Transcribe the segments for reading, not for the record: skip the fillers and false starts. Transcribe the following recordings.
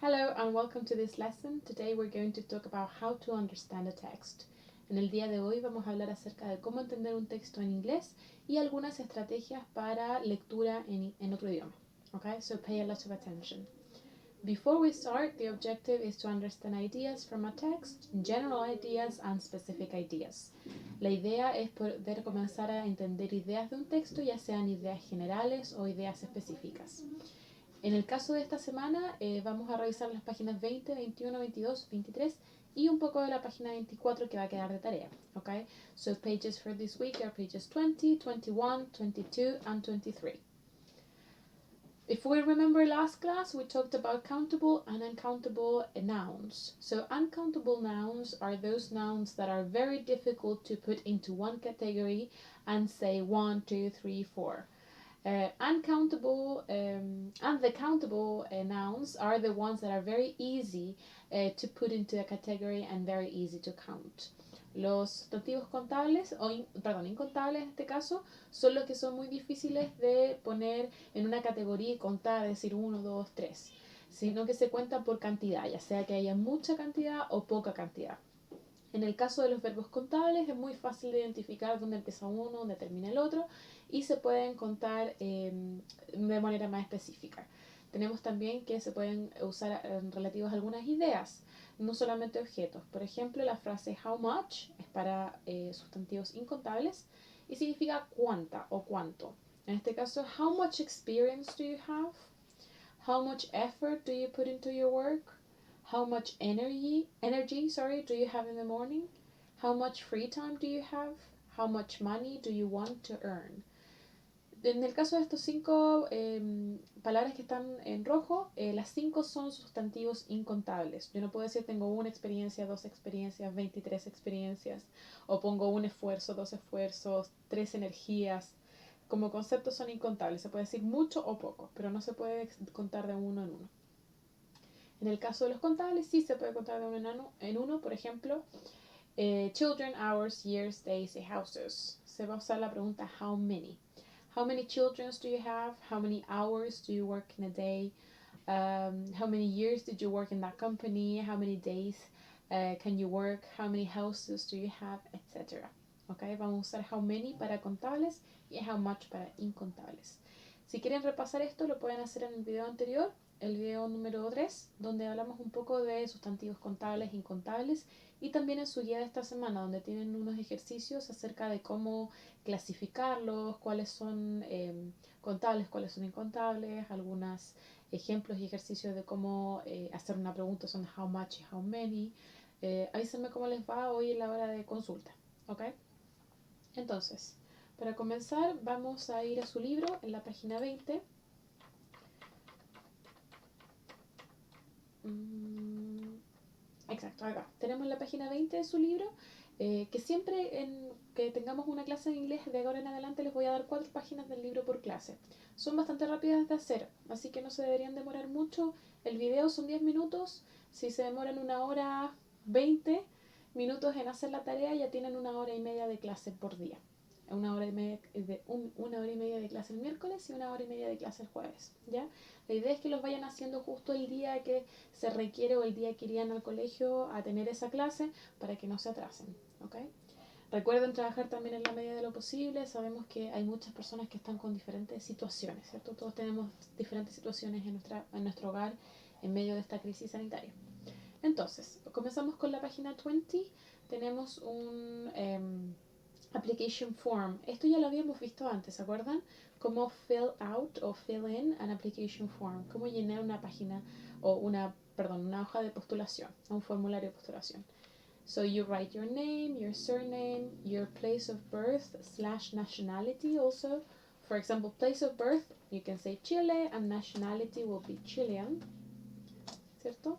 Hello and welcome to this lesson. Today we're going to talk about how to understand a text. En el día de hoy vamos a hablar acerca de cómo entender un texto en inglés y algunas estrategias para lectura en otro idioma. Okay, so pay a lot of attention. Before we start, the objective is to understand ideas from a text, general ideas and specific ideas. La idea es poder comenzar a entender ideas de un texto, ya sean ideas generales o ideas específicas. En el caso de esta semana vamos a revisar las páginas 20, 21, 22, 23 y un poco de la página 24 que va a quedar de tarea. Okay? So pages for this week are pages 20, 21, 22 and 23. If we remember last class, we talked about countable and uncountable nouns. So uncountable nouns are those nouns that are very difficult to put into one category and say 1, 2, 3, 4. Uncountable and the countable nouns are the ones that are very easy to put into a category and very easy to count. Los sustantivos contables, incontables en este caso, son los que son muy difíciles de poner en una categoría y contar, decir 1, 2, 3, sino que se cuentan por cantidad, ya sea que haya mucha cantidad o poca cantidad. En el caso de los verbos contables es muy fácil de identificar dónde empieza uno, dónde termina el otro y se pueden contar de manera más específica. Tenemos también que se pueden usar relativos a algunas ideas, no solamente objetos. Por ejemplo, la frase how much es para sustantivos incontables y significa cuánta o cuánto. En este caso, how much experience do you have? How much effort do you put into your work? How much energy do you have in the morning? How much free time do you have? How much money do you want to earn? En el caso de estos 5 palabras que están en rojo, las 5 son sustantivos incontables. Yo no puedo decir tengo una experiencia, 2 experiencias, 23 experiencias, o pongo un esfuerzo, 2 esfuerzos, 3 energías. Como conceptos son incontables. Se puede decir mucho o poco, pero no se puede contar de uno en uno. En el caso de los contables sí se puede contar de uno en uno. Por ejemplo, children, hours, years, days y houses. Se va a usar la pregunta how many. How many children do you have? How many hours do you work in a day? How many years did you work in that company? How many days can you work? How many houses do you have? Etc. Okay, vamos a usar how many para contables y how much para incontables. Si quieren repasar esto, lo pueden hacer en el video anterior, el video número 3, donde hablamos un poco de sustantivos contables e incontables, y también en su guía de esta semana, donde tienen unos ejercicios acerca de cómo clasificarlos, cuáles son contables, cuáles son incontables, algunos ejemplos y ejercicios de cómo hacer una pregunta son how much y how many. Avísenme cómo les va hoy en la hora de consulta, ¿ok? Entonces, para comenzar vamos a ir a su libro en la página 20. Exacto, acá. Tenemos la página 20 de su libro, que siempre que tengamos una clase de inglés de ahora en adelante les voy a dar 4 páginas del libro por clase. Son bastante rápidas de hacer, así que no se deberían demorar mucho. El video son 10 minutos, si se demoran 1 hora 20 minutos en hacer la tarea ya tienen 1 hora y media de clase por día. Una hora y media de clase el miércoles y 1 hora y media de clase el jueves, ¿ya? La idea es que los vayan haciendo justo el día que se requiere o el día que irían al colegio a tener esa clase para que no se atrasen, ¿ok? Recuerden trabajar también en la medida de lo posible. Sabemos que hay muchas personas que están con diferentes situaciones, ¿cierto? Todos tenemos diferentes situaciones en nuestro hogar en medio de esta crisis sanitaria. Entonces, comenzamos con la página 20. Tenemos un application form. Esto ya lo habíamos visto antes, ¿se acuerdan? Cómo fill out o fill in an application form. Cómo llenar una página o una hoja de postulación, un formulario de postulación. So you write your name, your surname, your place of birth / nationality also. For example, place of birth, you can say Chile and nationality will be Chilean, ¿cierto?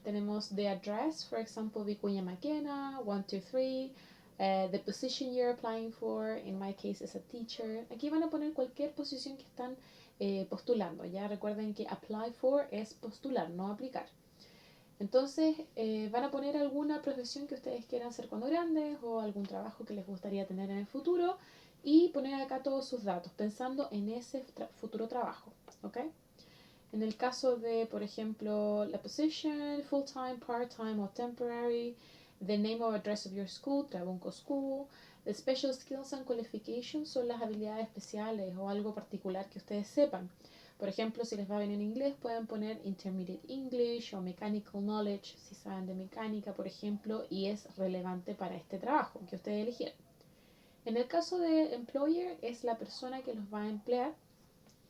Tenemos the address, for example, Vicuña Maquena, 123. The position you're applying for, in my case is a teacher. Aquí van a poner cualquier posición que están postulando. Ya recuerden que apply for es postular, no aplicar. Entonces van a poner alguna profesión que ustedes quieran hacer cuando grandes o algún trabajo que les gustaría tener en el futuro y poner acá todos sus datos pensando en ese futuro trabajo, ¿ok? En el caso de, por ejemplo, la position, full-time, part-time o temporary, the name or address of your school, Trabuco School, the special skills and qualifications son las habilidades especiales o algo particular que ustedes sepan. Por ejemplo, si les va bien en inglés, pueden poner Intermediate English o Mechanical Knowledge, si saben de mecánica, por ejemplo, y es relevante para este trabajo que ustedes eligieron. En el caso de Employer, es la persona que los va a emplear,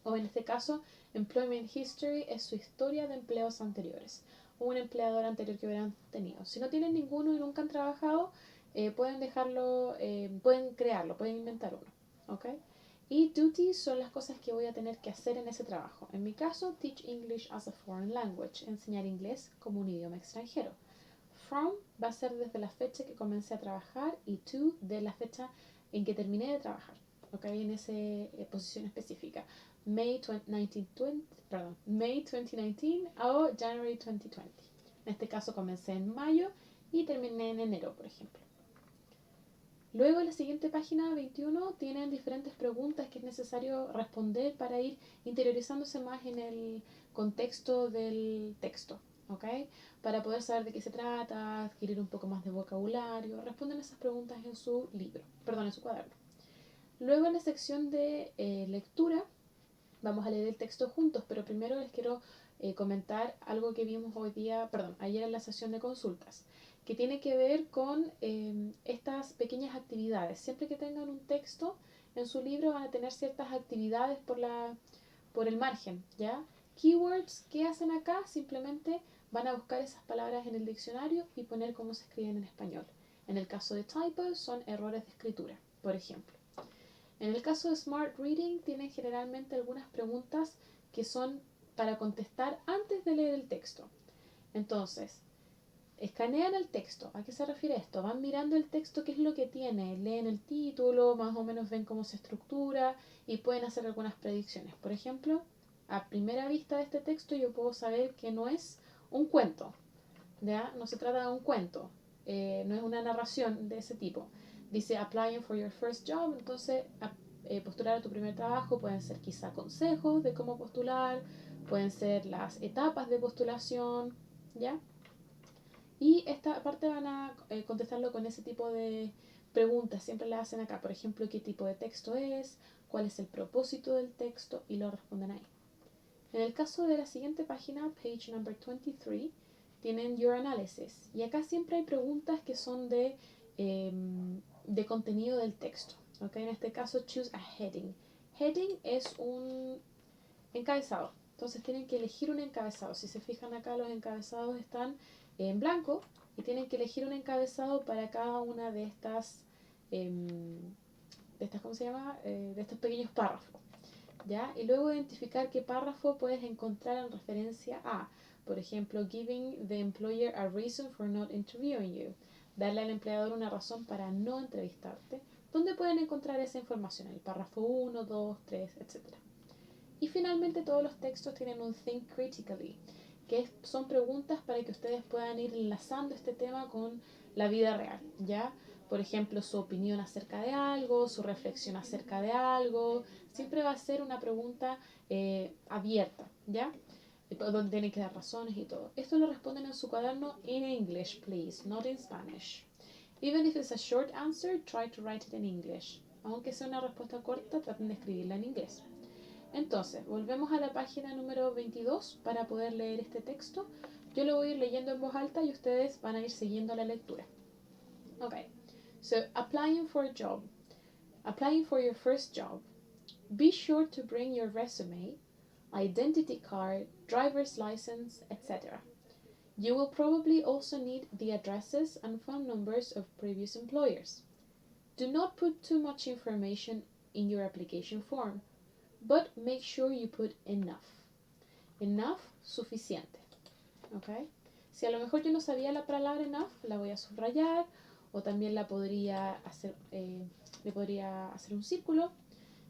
o en este caso, Employment History es su historia de empleos anteriores, o un empleador anterior que hubieran tenido. Si no tienen ninguno y nunca han trabajado, pueden dejarlo, pueden crearlo, pueden inventar uno, ¿ok? Y duties son las cosas que voy a tener que hacer en ese trabajo. En mi caso, teach English as a foreign language, enseñar inglés como un idioma extranjero. From va a ser desde la fecha que comencé a trabajar y to de la fecha en que terminé de trabajar, ¿ok? En esa posición específica. May 2019 o January 2020. En este caso comencé en mayo y terminé en enero, por ejemplo. Luego en la siguiente página 21 tienen diferentes preguntas que es necesario responder para ir interiorizándose más en el contexto del texto, ¿ok? Para poder saber de qué se trata, adquirir un poco más de vocabulario, responden esas preguntas en su libro, perdón, en su cuaderno. Luego en la sección de lectura vamos a leer el texto juntos, pero primero les quiero comentar algo que vimos ayer en la sesión de consultas, que tiene que ver con estas pequeñas actividades. Siempre que tengan un texto en su libro van a tener ciertas actividades por el margen, ¿ya? Keywords, ¿qué hacen acá? Simplemente van a buscar esas palabras en el diccionario y poner cómo se escriben en español. En el caso de typos son errores de escritura, por ejemplo. En el caso de Smart Reading tienen generalmente algunas preguntas que son para contestar antes de leer el texto. Entonces, escanean el texto. ¿A qué se refiere esto? Van mirando el texto, qué es lo que tiene, leen el título, más o menos ven cómo se estructura y pueden hacer algunas predicciones. Por ejemplo, a primera vista de este texto yo puedo saber que no es un cuento, ¿ya? No se trata de un cuento, no es una narración de ese tipo. Dice applying for your first job, entonces postular a tu primer trabajo pueden ser quizá consejos de cómo postular, pueden ser las etapas de postulación, ¿ya? Y esta parte van a contestarlo con ese tipo de preguntas, siempre la hacen acá, por ejemplo, qué tipo de texto es, cuál es el propósito del texto y lo responden ahí. En el caso de la siguiente página, page number 23, tienen Your Analysis. Y acá siempre hay preguntas que son de contenido del texto. ¿Okay? En este caso, choose a heading. Heading es un encabezado. Entonces tienen que elegir un encabezado. Si se fijan acá, los encabezados están en blanco y tienen que elegir un encabezado para cada una de estas, ¿cómo se llama? De estos pequeños párrafos. ¿Ya? Y luego identificar qué párrafo puedes encontrar en referencia a, por ejemplo, giving the employer a reason for not interviewing you, darle al empleador una razón para no entrevistarte. ¿Dónde pueden encontrar esa información? En el párrafo 1, 2, 3, etc. Y finalmente todos los textos tienen un think critically, que son preguntas para que ustedes puedan ir enlazando este tema con la vida real, ¿ya? Por ejemplo, su opinión acerca de algo, su reflexión acerca de algo, siempre va a ser una pregunta abierta, ¿ya? Donde tienen que dar razones y todo. Esto lo responden en su cuaderno in English, please, not in Spanish. Even if it's a short answer, try to write it in English. Aunque sea una respuesta corta, traten de escribirla en inglés. Entonces, volvemos a la página número 22 para poder leer este texto. Yo lo voy a ir leyendo en voz alta y ustedes van a ir siguiendo la lectura. Okay, so applying for a job. Applying for your first job. Be sure to bring your resume, identity card, driver's license, etc. You will probably also need the addresses and phone numbers of previous employers. Do not put too much information in your application form, but make sure you put enough. Enough, suficiente. ¿Ok? Si a lo mejor yo no sabía la palabra enough, la voy a subrayar o también le podría hacer un círculo,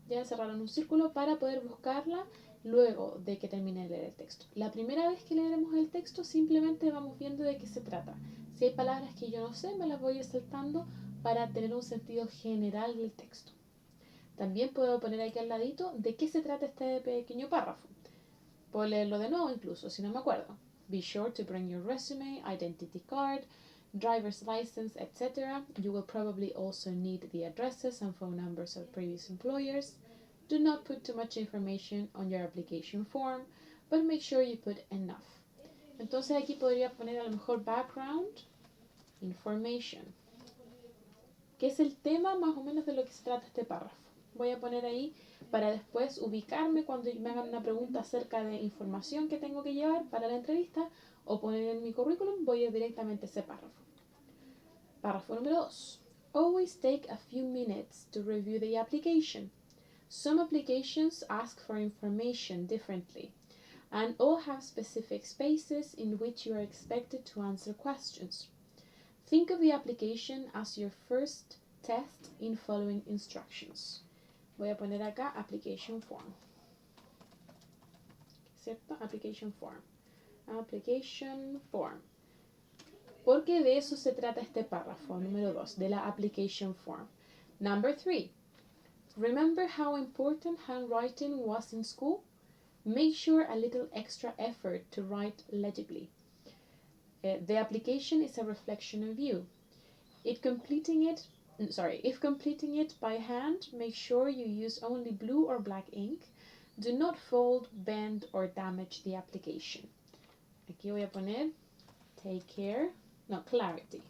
ya encerrarla en un círculo para poder buscarla luego de que termine de leer el texto. La primera vez que leeremos el texto simplemente vamos viendo de qué se trata. Si hay palabras que yo no sé, me las voy a ir saltando para tener un sentido general del texto. También puedo poner aquí al ladito de qué se trata este pequeño párrafo. Puedo leerlo de nuevo incluso, si no me acuerdo. Be sure to bring your resume, identity card, driver's license, etc. You will probably also need the addresses and phone numbers of previous employers. Do not put too much information on your application form, but make sure you put enough. Entonces aquí podría poner a lo mejor background information, que es el tema más o menos de lo que se trata este párrafo. Voy a poner ahí para después ubicarme cuando me hagan una pregunta acerca de información que tengo que llevar para la entrevista o poner en mi currículum, voy a ir directamente a ese párrafo. Párrafo número 2. Always take a few minutes to review the application. Some applications ask for information differently, and all have specific spaces in which you are expected to answer questions. Think of the application as your first test in following instructions. Voy a poner acá application form. ¿Cierto? Application form. Application form. Porque de eso se trata este párrafo número 2, de la application form. Number 3. Remember how important handwriting was in school? Make sure a little extra effort to write legibly. The application is a reflection of you. If completing it by hand, make sure you use only blue or black ink. Do not fold, bend, or damage the application. Aquí voy a poner take care, no, clarity.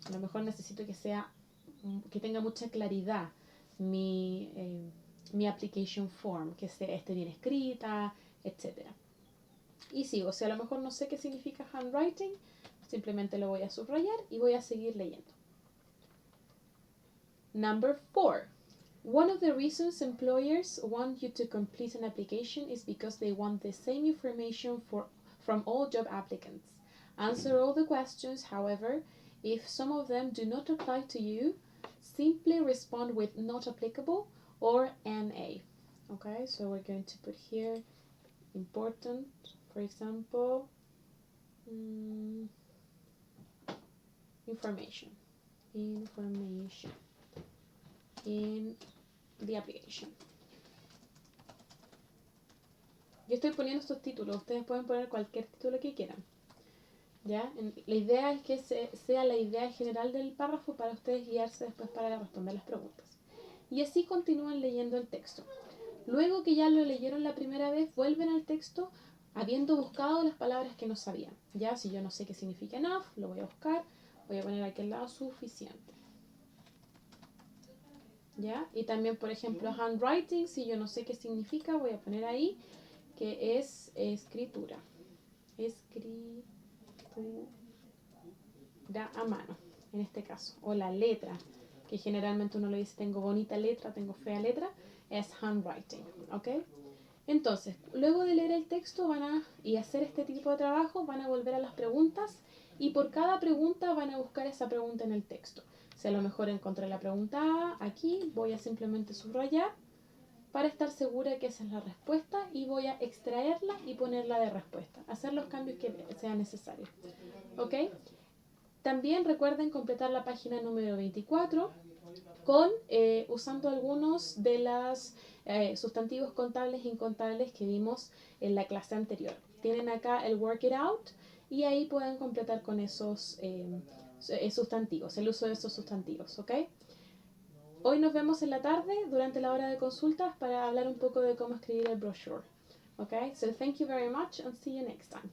A lo mejor necesito que tenga mucha claridad mi application form, que esté bien escrita, etc. Y sigo, a lo mejor no sé qué significa handwriting, simplemente lo voy a subrayar y voy a seguir leyendo. Number 4. One of the reasons employers want you to complete an application is because they want the same information from all job applicants. Answer all the questions, however, if some of them do not apply to you, simply respond with not applicable or NA. Okay, so we're going to put here important, for example, information in the application. Yo estoy poniendo estos títulos, ustedes pueden poner cualquier título que quieran. ¿Ya? La idea es que sea la idea general del párrafo para ustedes guiarse después para responder las preguntas. Y así continúan leyendo el texto. Luego que ya lo leyeron la primera vez, vuelven al texto habiendo buscado las palabras que no sabían. Ya, si yo no sé qué significa enough, lo voy a buscar. Voy a poner aquí al lado suficiente. ¿Ya? Y también, por ejemplo, handwriting, si yo no sé qué significa, voy a poner ahí que es escritura. Escritura a mano, en este caso. O la letra, que generalmente uno le dice tengo bonita letra, tengo fea letra, es handwriting. ¿Ok? Entonces, luego de leer el texto y hacer este tipo de trabajo, van a volver a las preguntas y por cada pregunta van a buscar esa pregunta en el texto. Si a lo mejor encontré la pregunta A aquí, voy a simplemente subrayar para estar segura que esa es la respuesta y voy a extraerla y ponerla de respuesta. Hacer los cambios que sean necesarios. ¿Ok? También recuerden completar la página número 24 usando algunos de los sustantivos contables e incontables que vimos en la clase anterior. Tienen acá el work it out y ahí pueden completar con esos sustantivos, el uso de esos sustantivos, ¿ok? Hoy nos vemos en la tarde durante la hora de consultas para hablar un poco de cómo escribir el brochure. Okay, so thank you very much and see you next time.